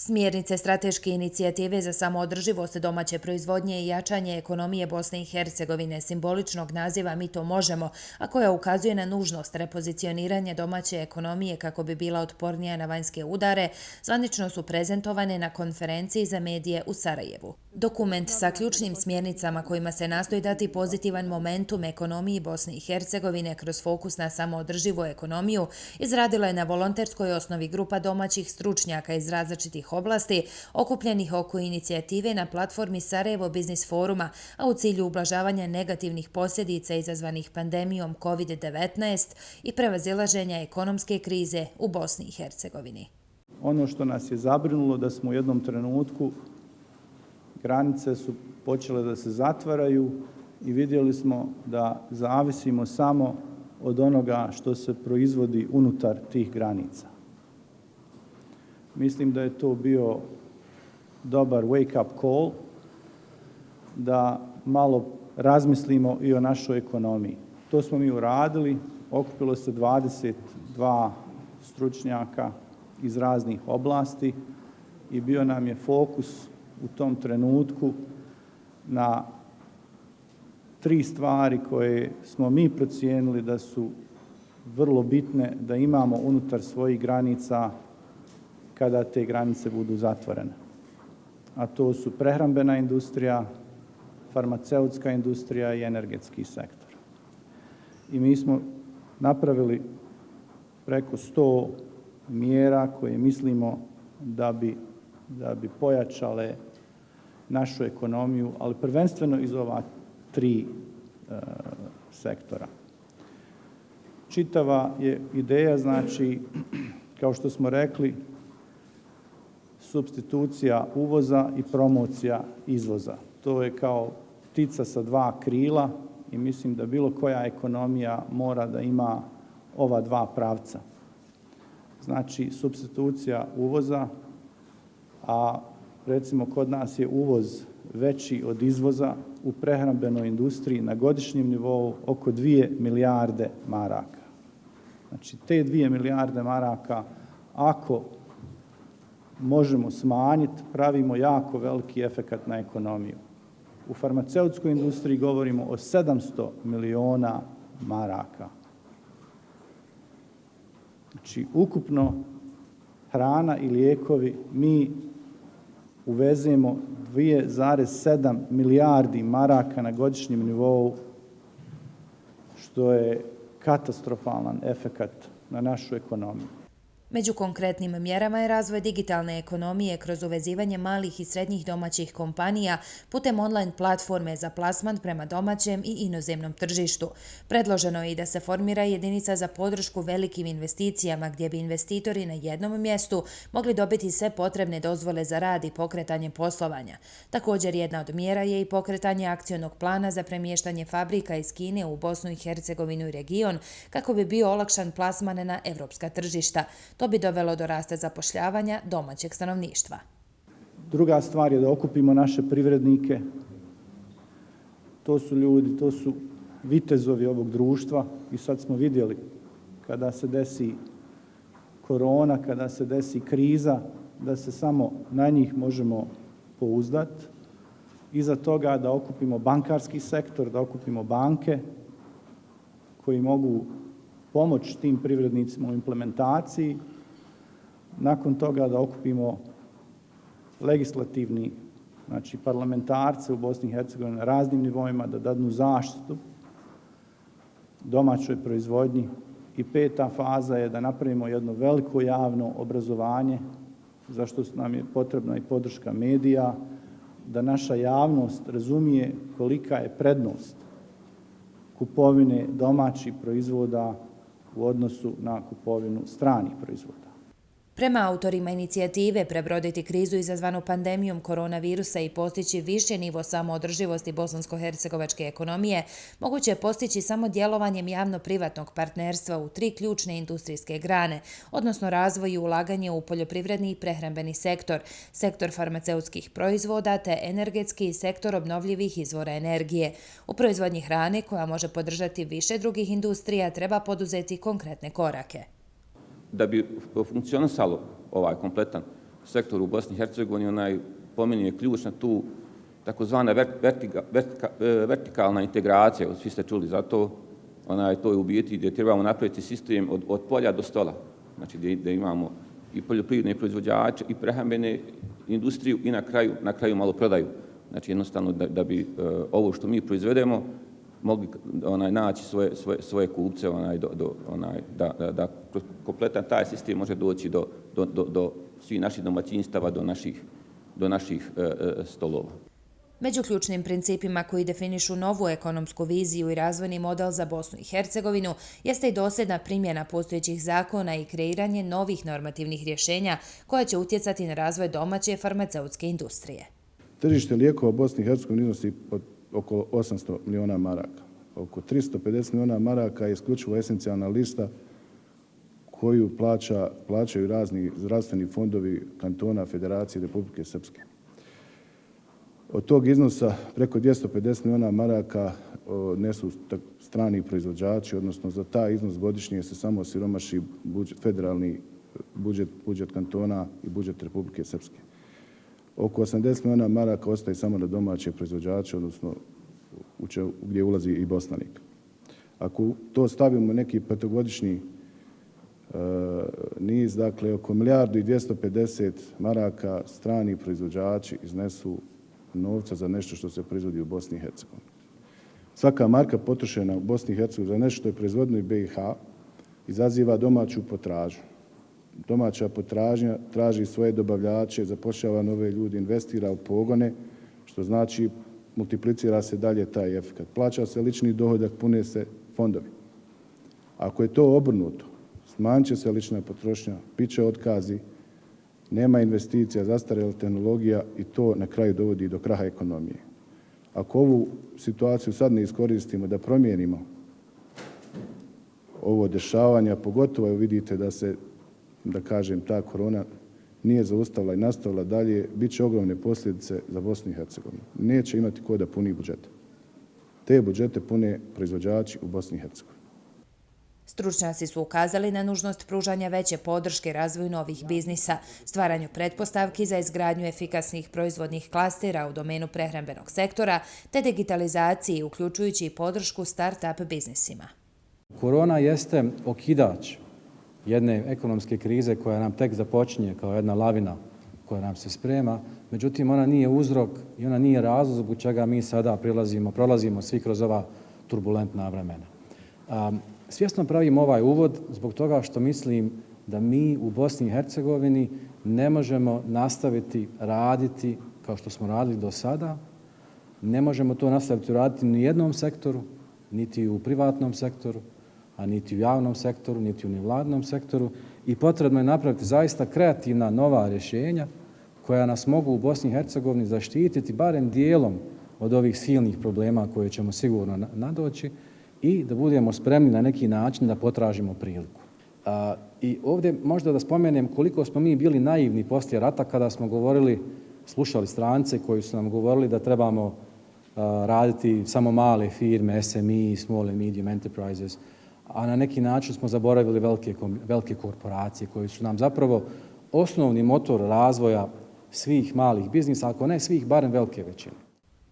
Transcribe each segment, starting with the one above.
Smjernice strateške inicijative za samoodrživost domaće proizvodnje i jačanje ekonomije Bosne i Hercegovine simboličnog naziva Mi to možemo, a koja ukazuje na nužnost repozicioniranja domaće ekonomije kako bi bila otpornija na vanjske udare, zvanično su prezentovane na konferenciji za medije u Sarajevu. Dokument sa ključnim smjernicama kojima se nastoji dati pozitivan momentum ekonomiji Bosne i Hercegovine kroz fokus na samoodrživu ekonomiju izradila je na volonterskoj osnovi grupa domaćih stručnjaka iz različitih oblasti, okupljenih oko inicijative na platformi Sarajevo Biznis foruma, a u cilju ublažavanja negativnih posljedica izazvanih pandemijom COVID-19 i prevazilaženja ekonomske krize u Bosni i Hercegovini. Ono što nas je zabrinulo da smo u jednom trenutku granice su počele da se zatvaraju i vidjeli smo da zavisimo samo od onoga što se proizvodi unutar tih granica. Mislim da je to bio dobar wake-up call, da malo razmislimo i o našoj ekonomiji. To smo mi uradili, okupilo se 22 stručnjaka iz raznih oblasti i bio nam je fokus u tom trenutku na 3 stvari koje smo mi procijenili da su vrlo bitne da imamo unutar svojih granica kada te granice budu zatvorene. A to su prehrambena industrija, farmaceutska industrija i energetski sektor. I mi smo napravili preko 100 mjera koje mislimo da bi pojačale našu ekonomiju, ali prvenstveno iz ova 3 sektora. Čitava je ideja, znači, kao što smo rekli, supstitucija uvoza i promocija izvoza. To je kao ptica sa 2 krila i mislim da bilo koja ekonomija mora da ima ova 2 pravca. Znači, supstitucija uvoza, a recimo kod nas je uvoz veći od izvoza u prehrambenoj industriji na godišnjem nivou oko 2 milijarde maraka. Znači, te 2 milijarde maraka, ako možemo smanjiti, pravimo jako veliki efekat na ekonomiju. U farmaceutskoj industriji govorimo o 700 miliona maraka. Znači, ukupno hrana i lijekovi mi uvezemo 2,7 milijardi maraka na godišnjem nivou, što je katastrofalan efekat na našu ekonomiju. Među konkretnim mjerama je razvoj digitalne ekonomije kroz uvezivanje malih i srednjih domaćih kompanija putem online platforme za plasman prema domaćem i inozemnom tržištu. Predloženo je i da se formira jedinica za podršku velikim investicijama gdje bi investitori na jednom mjestu mogli dobiti sve potrebne dozvole za rad i pokretanje poslovanja. Također jedna od mjera je i pokretanje akcionog plana za premještanje fabrika iz Kine u Bosnu i Hercegovinu i region kako bi bio olakšan plasman na evropska tržišta. To bi dovelo do rasta zapošljavanja domaćeg stanovništva. Druga stvar je da okupimo naše privrednike. To su ljudi, to su vitezovi ovog društva i sad smo vidjeli kada se desi korona, kada se desi kriza, da se samo na njih možemo pouzdati. Iza toga da okupimo bankarski sektor, da okupimo banke koji mogu pomoći tim privrednicima u implementaciji. Nakon toga da okupimo legislativni, znači parlamentarce u Bosni i Hercegovini na raznim nivoima, da dadnu zaštitu domaćoj proizvodnji. I 5. faza je da napravimo jedno veliko javno obrazovanje, za što nam je potrebna i podrška medija, da naša javnost razumije kolika je prednost kupovine domaćih proizvoda u odnosu na kupovinu stranih proizvoda. Prema autorima inicijative prebroditi krizu izazvanu pandemijom koronavirusa i postići viši nivo samoodrživosti bosansko-hercegovačke ekonomije moguće je postići samo djelovanjem javno-privatnog partnerstva u 3 ključne industrijske grane, odnosno razvoj i ulaganje u poljoprivredni i prehrambeni sektor, sektor farmaceutskih proizvoda te energetski sektor obnovljivih izvora energije. U proizvodnji hrane, koja može podržati više drugih industrija, treba poduzeti konkretne korake. Da bi funkcionisalo ovaj kompletan sektoru u Bosni i Hercegovini, po meni je ključna tu takozvana vertikalna integracija, svi ste čuli za to, to je u biti gdje trebamo napraviti sistem od polja do stola, znači gdje imamo i poljoprivredne proizvođače i prehrambene industriju i na kraju maloprodaju. Znači jednostavno da bi ovo što mi proizvedemo mogli naći svoje kupce, da kompletan taj sistem može doći do svih naših domaćinstava, do naših stolova. Među ključnim principima koji definišu novu ekonomsku viziju i razvojni model za Bosnu i Hercegovinu jeste i dosljedna primjena postojećih zakona i kreiranje novih normativnih rješenja koja će utjecati na razvoj domaće farmaceutske industrije. Tržište lijekova u Bosni i Hercegovini iznosi oko 800 milijuna maraka. Oko 350 milijuna maraka je isključivo esencijalna lista koju plaćaju razni zdravstveni fondovi kantona Federacije Republike Srpske. Od tog iznosa preko 250 milijuna maraka nesu strani proizvođači, odnosno za taj iznos godišnje se samo osiromaši federalni budžet kantona i budžet Republike Srpske. Oko 80 milijuna maraka ostaje samo na domaće proizvođače, odnosno gdje ulazi i Bosnanik. Ako to stavimo neki petogodišnji niz, dakle oko 1.250 maraka strani proizvođači iznesu novca za nešto što se proizvodi u Bosni i Hercegovini. Svaka marka potrošena u Bosni i Hercegovini za nešto što je proizvodno u BiH izaziva domaću potražnju. Domaća potražnja traži svoje dobavljače, zapošljava nove ljude, investira u pogone, što znači multiplicira se dalje taj efekt. Plaća se lični dohodak, pune se fondovi. Ako je to obrnuto, smanjit će se lična potrošnja, bit će otkazi, nema investicija, zastarjela tehnologija i to na kraju dovodi do kraha ekonomije. Ako ovu situaciju sad ne iskoristimo da promijenimo ovo dešavanja, pogotovo vidite da se, da kažem, ta korona nije zaustavila i nastavila dalje, bit će ogromne posljedice za Bosnu i Hercegovinu. Neće imati ko da puni budžete. Te budžete pune proizvođači u Bosni i Hercegovini. Stručnjaci su ukazali na nužnost pružanja veće podrške razvoju novih biznisa, stvaranju pretpostavki za izgradnju efikasnih proizvodnih klastera u domenu prehrambenog sektora, te digitalizaciji, uključujući i podršku start-up biznisima. Korona jeste okidač jedne ekonomske krize koja nam tek započinje kao jedna lavina koja nam se sprema, međutim ona nije uzrok i ona nije razlog zbog čega mi sada prolazimo svi kroz ova turbulentna vremena. Svjesno pravim ovaj uvod zbog toga što mislim da mi u Bosni i Hercegovini ne možemo nastaviti raditi kao što smo radili do sada. Ne možemo to nastaviti raditi ni u jednom sektoru, niti u privatnom sektoru, a niti u javnom sektoru, niti u nevladinom sektoru. I potrebno je napraviti zaista kreativna nova rješenja koja nas mogu u Bosni i Hercegovini zaštititi barem dijelom od ovih silnih problema koje ćemo sigurno nadoći i da budemo spremni na neki način da potražimo priliku. I ovdje možda da spomenem koliko smo mi bili naivni poslije rata kada smo slušali strance koji su nam govorili da trebamo raditi samo male firme, SME, Small and Medium Enterprises, a na neki način smo zaboravili velike korporacije koje su nam zapravo osnovni motor razvoja svih malih biznisa, ako ne svih, barem velike većine.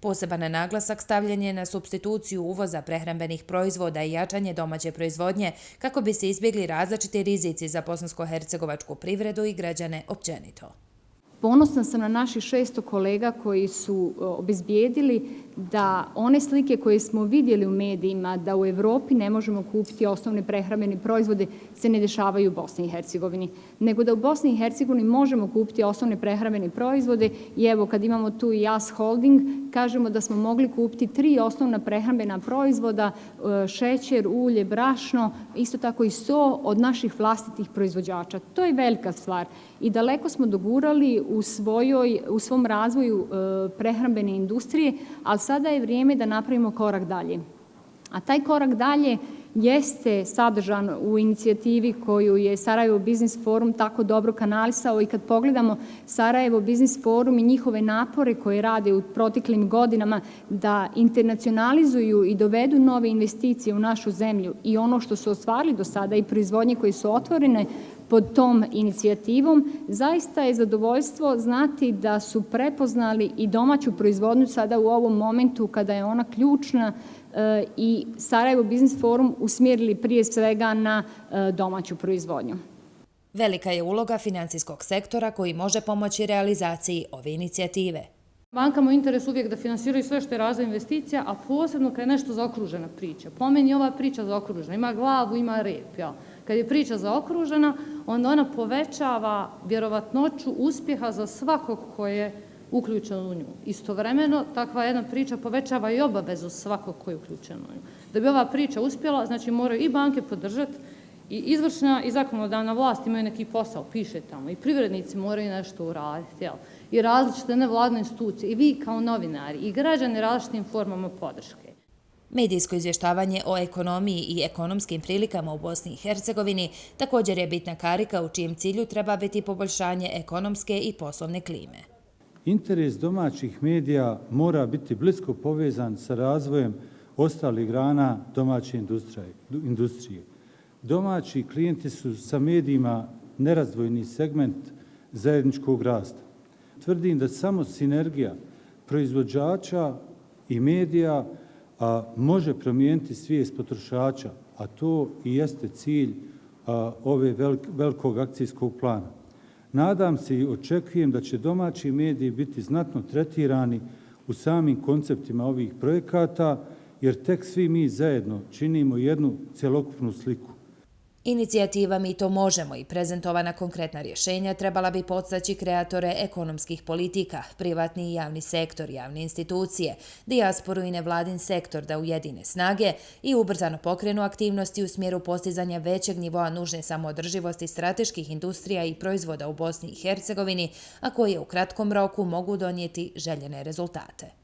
Poseban naglasak stavljen je na supstituciju uvoza prehrambenih proizvoda i jačanje domaće proizvodnje kako bi se izbjegli različiti rizici za bosansko-hercegovačku privredu i građane općenito. Ponosna sam na naših 600 kolega koji su obezbijedili da one slike koje smo vidjeli u medijima da u Europi ne možemo kupiti osnovne prehrambene proizvode se ne dešavaju u Bosni i Hercegovini, nego da u Bosni i Hercegovini možemo kupiti osnovne prehrambene proizvode i evo kad imamo tu i JAS Holding, kažemo da smo mogli kupiti 3 osnovna prehrambena proizvoda, šećer, ulje, brašno, isto tako i so od naših vlastitih proizvođača. To je velika stvar i daleko smo dogurali u svom razvoju prehrambene industrije, ali sada je vrijeme da napravimo korak dalje. A taj korak dalje jeste sadržan u inicijativi koju je Sarajevo Business Forum tako dobro kanalisao i kad pogledamo Sarajevo Business Forum i njihove napore koje rade u proteklim godinama da internacionalizuju i dovedu nove investicije u našu zemlju i ono što su ostvarili do sada i proizvodnje koje su otvorene pod tom inicijativom. Zaista je zadovoljstvo znati da su prepoznali i domaću proizvodnju sada u ovom momentu kada je ona ključna i Sarajevo Biznis Forum usmjerili prije svega na domaću proizvodnju. Velika je uloga financijskog sektora koji može pomoći realizaciji ove inicijative. Bankama je interes uvijek da finansiraju sve što je razvoj investicija, a posebno kad je nešto zaokružena priča. Po meni je ova priča zaokružena, ima glavu, ima rep. Ja. Kad je priča zaokružena, onda ona povećava vjerovatnoću uspjeha za svakog ko je uključen u nju. Istovremeno, takva jedna priča povećava i obavezu svakog ko je uključen u nju. Da bi ova priča uspjela, znači moraju i banke podržati, i izvršna i zakonodavna vlast imaju neki posao, piše tamo, i privrednici moraju nešto uraditi, jel? I različite nevladne institucije, i vi kao novinari, i građani različitim formama podrške. Medijsko izvještavanje o ekonomiji i ekonomskim prilikama u Bosni i Hercegovini također je bitna karika u čijem cilju treba biti poboljšanje ekonomske i poslovne klime. Interes domaćih medija mora biti blisko povezan sa razvojem ostalih grana domaće industrije. Domaći klijenti su sa medijima nerazdvojni segment zajedničkog rasta. Tvrdim da samo sinergija proizvođača i medija može promijeniti svijest potrošača, a to i jeste cilj ove velikog akcijskog plana. Nadam se i očekujem da će domaći mediji biti znatno tretirani u samim konceptima ovih projekata, jer tek svi mi zajedno činimo jednu cjelokupnu sliku. Inicijativa Mi to možemo i prezentovana konkretna rješenja trebala bi podstaći kreatore ekonomskih politika, privatni i javni sektor, javne institucije, dijasporu i nevladin sektor da ujedine snage i ubrzano pokrenu aktivnosti u smjeru postizanja većeg nivoa nužne samoodrživosti strateških industrija i proizvoda u Bosni i Hercegovini, a koje u kratkom roku mogu donijeti željene rezultate.